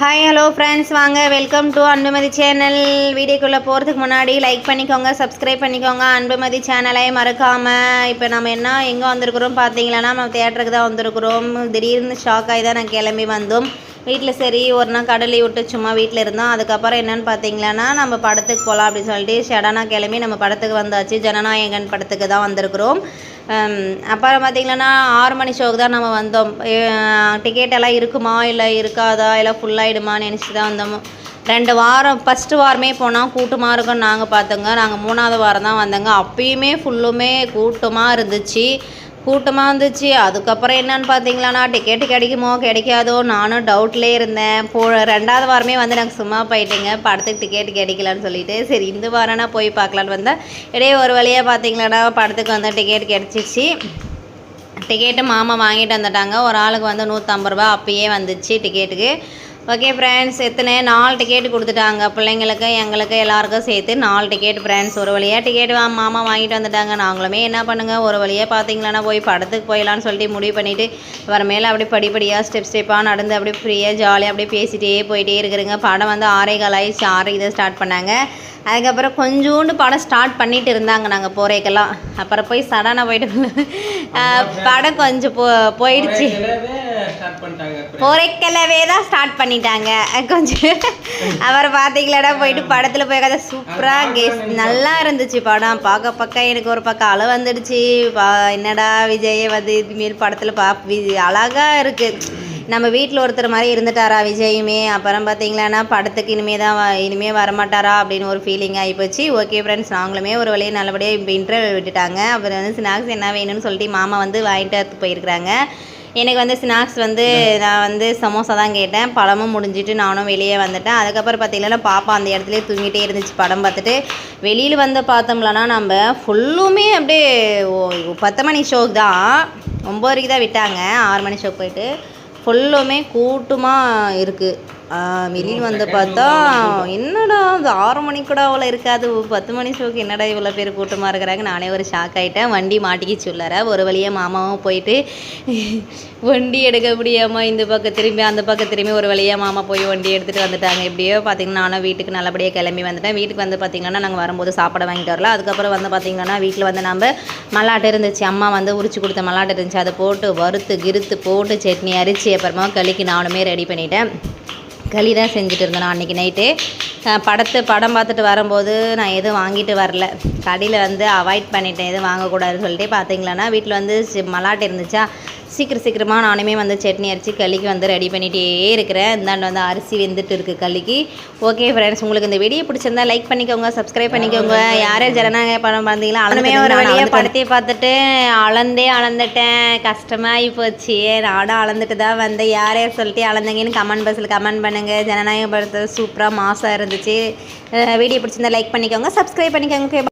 Hi hello friends, வாங்க welcome to Anbumathi channel. வீடியோக்குள்ளே போகிறதுக்கு முன்னாடி லைக் பண்ணிக்கோங்க, சப்ஸ்கிரைப் பண்ணிக்கோங்க. அன்புமதி சேனலை மறக்காமல். இப்போ நம்ம எங்கே வந்திருக்கிறோம் பார்த்தீங்களா, நம்ம தியேட்டருக்கு தான் வந்திருக்கிறோம். திடீர்னு ஷாக் ஆகி தான் நான் கிளம்பி வந்தோம். வீட்டில் சரி ஒரு நாள் கடலை விட்டு சும்மா வீட்டில் இருந்தோம். அதுக்கப்புறம் என்னென்னு பார்த்தீங்களான்னா, நம்ம படத்துக்கு போகலாம் அப்படின்னு சொல்லிட்டு சடனாக கிளம்பி நம்ம படத்துக்கு வந்தாச்சு. ஜனநாயகன் படத்துக்கு தான் வந்திருக்கிறோம். அப்புறம் பார்த்திங்கன்னா 6 மணி ஷோக்கு தான் நம்ம வந்தோம். டிக்கெட் எல்லாம் இருக்குமா இல்லை இருக்காதா இல்லை ஃபுல்லாகிடுமான்னு நினச்சி தான் வந்தோம். 2 வாரம் ஃபஸ்ட்டு வாரமே போனால் கூட்டமாக இருக்குன்னு நாங்கள் பார்த்தோங்க. நாங்கள் 3ஆவது வாரம் தான் வந்தோங்க. அப்பயுமே ஃபுல்லுமே கூட்டமாக இருந்துச்சு. அதுக்கப்புறம் என்னன்னு பார்த்தீங்களாண்ணா, டிக்கெட்டு கிடைக்குமோ கிடைக்காதோ நானும் டவுட்லேயே இருந்தேன். 2ஆவது வாரமே வந்து நாங்கள் சும்மா போயிட்டேங்க, படத்துக்கு டிக்கெட்டு கிடைக்கலான்னு சொல்லிட்டு. சரி இந்த வாரம்னா போய் பார்க்கலான்னு வந்தேன். இடையே ஒரு வழியாக பார்த்தீங்களாண்ணா படத்துக்கு வந்து டிக்கெட் கிடச்சிச்சு. டிக்கெட்டு மாமா வாங்கிட்டு வந்துட்டாங்க. ஒரு ஆளுக்கு வந்து 150 ரூபா அப்பயே வந்துச்சு டிக்கெட்டுக்கு. ஓகே ஃப்ரெண்ட்ஸ், 4 டிக்கெட்டு கொடுத்துட்டாங்க. பிள்ளைங்களுக்கு எங்களுக்கு எல்லாருக்கும் சேர்த்து 4 டிக்கெட் ஃப்ரெண்ட்ஸ். ஒரு வழியாக டிக்கெட் மாமா வாங்கிட்டு வந்துட்டாங்க. நாங்களுமே என்ன பண்ணுங்க, ஒரு வழியாக பார்த்தீங்களான்னா போய் படத்துக்கு போயிடலான்னு சொல்லிட்டு முடிவு பண்ணிவிட்டு வர மேலே அப்படியே படிப்படியாக ஸ்டெப்பாக நடந்து அப்படியே ஃப்ரீயாக ஜாலியாக அப்படியே பேசிகிட்டே போயிட்டே இருக்கிறேங்க. படம் வந்து 6:15 ஆயிடுச்சு. 6 இதை ஸ்டார்ட் பண்ணாங்க. அதுக்கப்புறம் கொஞ்சோண்டு படம் ஸ்டார்ட் பண்ணிட்டு இருந்தாங்க நாங்கள் போகிறேக்கெல்லாம். அப்புறம் போய் சடனாக போயிட்டு படம் கொஞ்சம் போயிடுச்சு. போரைக்கலவே தான் ஸ்டார்ட் பண்ணிட்டாங்க கொஞ்சம். அப்புறம் பார்த்தீங்களாடா போயிட்டு படத்தில் போய் கதை சூப்பராக நல்லா இருந்துச்சு படம். பக்கம் எனக்கு ஒரு பக்கம் அழ வந்துடுச்சு. என்னடா விஜயை வந்து இதுமாரி படத்தில் அழகாக இருக்குது. நம்ம வீட்டில் ஒருத்தர் மாதிரி இருந்துட்டாரா விஜயுமே. அப்புறம் பார்த்தீங்களான்னா படத்துக்கு இனிமேல் வரமாட்டாரா அப்படின்னு ஒரு ஃபீலிங் ஆகிப்போச்சு. ஓகே ஃப்ரெண்ட்ஸ், நாங்களுமே ஒரு வழியை நல்லபடியாக இப்போ இன்டர்வியூ விட்டுட்டாங்க. அப்புறம் வந்து ஸ்நாக்ஸ் என்ன வேணும்னு சொல்லிட்டு மாமா வந்து வாங்கிட்டு போயிருக்கிறாங்க. எனக்கு வந்து ஸ்நாக்ஸ் வந்து நான் வந்து சமோசா தான் கேட்டேன். படமும் முடிஞ்சிட்டு நானும் வெளியே வந்துட்டேன். அதுக்கப்புறம் பார்த்தீங்கன்னா பாப்பா அந்த இடத்துலேயே தூங்கிட்டே இருந்துச்சு படம் பார்த்துட்டு. வெளியில் வந்து பார்த்தோம்லன்னா நம்ம ஃபுல்லுமே அப்படியே 10 மணி ஷோக்கு தான், 9 வரைக்கும் தான் விட்டாங்க. 6 மணி ஷோக்கு போயிட்டு ஃபுல்லுமே கூட்டமாக இருக்குது. வெளியில் வந்து பார்த்தா என்னடா அது 6 மணிக்கு கூட அவ்வளோ இருக்காது, 10 மணி ஷோக்கு என்னடா இவ்வளோ பேர் கூட்டமாக இருக்கிறாங்க. நானே ஒரு ஷாக் ஆகிட்டேன். வண்டி மாட்டிக்கிச்சு உள்ளார. ஒரு வழியாக மாமாவும் போயிட்டு வண்டி எடுக்க முடியாமல் இந்த பக்கம் திரும்பி அந்த பக்கம் திரும்பி ஒரு வழியாக மாமா போய் வண்டி எடுத்துகிட்டு வந்துட்டாங்க. எப்படியோ பார்த்திங்கன்னா நானும் வீட்டுக்கு நல்லபடியாக கிளம்பி வந்துட்டேன். வீட்டுக்கு வந்து பார்த்திங்கன்னா நாங்கள் வரும்போது சாப்பாடு வாங்கிட்டு வரல. அதுக்கப்புறம் வந்து பார்த்திங்கன்னா வீட்டில் வந்து நம்ம மல்லாட்டை இருந்துச்சு. அம்மா வந்து உரிச்சு கொடுத்த மல்லாட்டை இருந்துச்சு. அதை போட்டு வறுத்து போட்டு சட்னி அரிச்சு அப்புறமா களிக்கு நானுமே ரெடி பண்ணிட்டேன். களி தான் செஞ்சுட்டு இருந்தேன் நான் அன்றைக்கி நைட்டு. படம் பார்த்துட்டு வரும்போது நான் எதுவும் வாங்கிட்டு வரல. கடையில் வந்து அவாய்ட் பண்ணிட்டேன், எதுவும் வாங்கக்கூடாதுன்னு சொல்லிட்டு. பார்த்தீங்களான்னா வீட்டில் வந்து மல்லாட்டை இருந்துச்சா, சீக்கிரமாக நானுமே வந்து சட்னி அரிச்சு களிக்கு வந்து ரெடி பண்ணிகிட்டே இருக்கிறேன். இந்தாண்டு வந்து அரிசி வெந்துட்டு இருக்குது களிக்கு. ஓகே ஃப்ரெண்ட்ஸ், உங்களுக்கு இந்த வீடியோ பிடிச்சிருந்தா லைக் பண்ணிக்கோங்க, சப்ஸ்கிரைப் பண்ணிக்கோங்க. யாரே ஜனநாயக படம் பார்த்தீங்களா, அதுவுமே ஒரு வழியாக படத்தை பார்த்துட்டு அளந்துட்டேன். கஷ்டமாகி போச்சு. நானும் அளந்துட்டு தான் வந்தேன். யாரே சொல்லிட்டு அளந்தீங்கன்னு கமெண்ட் பாக்ஸில் கமெண்ட் பண்ணுங்கள். ஜனநாயக படத்தை சூப்பராக மாசாக இருந்துச்சு. வீடியோ பிடிச்சிருந்தா லைக் பண்ணிக்கோங்க, சப்ஸ்கிரைப் பண்ணிக்கோங்க.